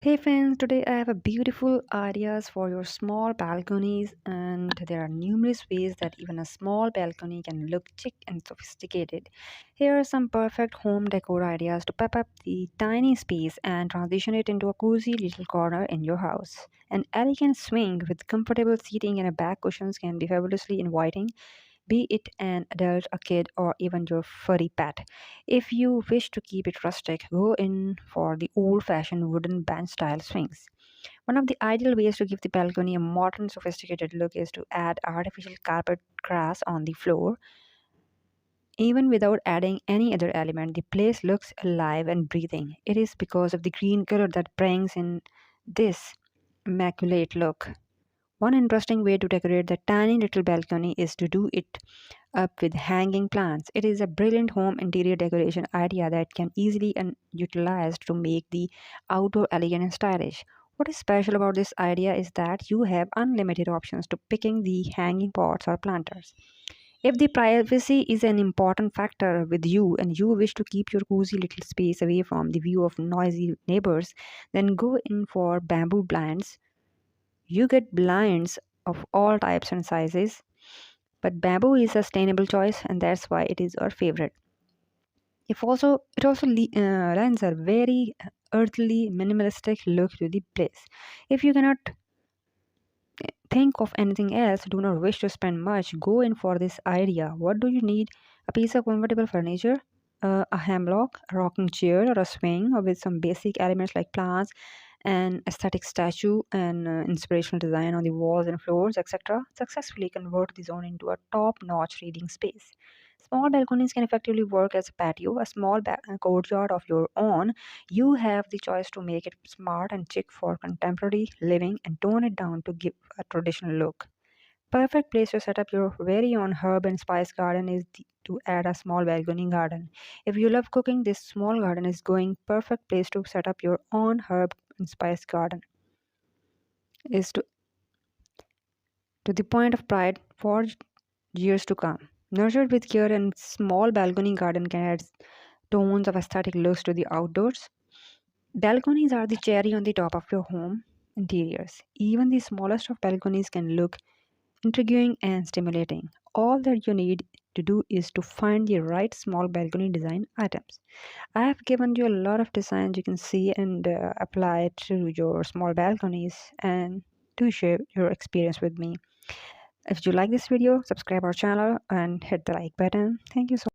Hey friends, today I have a beautiful ideas for your small balconies, and there are numerous ways that even a small balcony can look chic and sophisticated. Here are some perfect home decor ideas to pep up the tiny space and transition it into a cozy little corner in your house. An elegant swing with comfortable seating and a back cushions can be fabulously inviting, be it an adult, a kid, or even your furry pet. If you wish to keep it rustic, go in for the old fashioned wooden bench style swings. One of the ideal ways to give the balcony a modern, sophisticated look is to add artificial carpet grass on the floor. Even without adding any other element, the place looks alive and breathing. It is because of the green color that brings in this immaculate look. One interesting way to decorate the tiny little balcony is to do it up with hanging plants. It is a brilliant home interior decoration idea that can easily and utilized to make the outdoor elegant and stylish. What is special about this idea is that you have unlimited options to picking the hanging pots or planters. If the privacy is an important factor with you and you wish to keep your cozy little space away from the view of noisy neighbors, then go in for bamboo blinds. You get blinds of all types and sizes, but bamboo is a sustainable choice, and that's why it is our favorite. If also it also lends a very earthly, minimalistic look to the place. If you cannot think of anything else, do not wish to spend much, go in for this idea. What do you need? A piece of comfortable furniture, a hammock, a rocking chair, or a swing, or with some basic elements like plants, an aesthetic statue, and inspirational design on the walls and floors, etc. Successfully convert the zone into a top-notch reading space. Small balconies can effectively work as a patio, a small courtyard of your own. You have the choice to make it smart and chic for contemporary living and tone it down to give a traditional look. Perfect place to set up your very own herb and spice garden is to add a small balcony garden. If you love cooking, this small garden is going perfect place to set up your own herb and spice garden. Is to the point of pride for years to come. Nurtured with care and small balcony garden can add tones of aesthetic looks to the outdoors. Balconies are the cherry on the top of your home interiors. Even the smallest of balconies can look intriguing and stimulating. All that you need to do is to find the right small balcony design items. I have given you a lot of designs you can see and apply it to your small balconies and to share your experience with me. If you like this video, subscribe our channel and hit the like button. Thank you so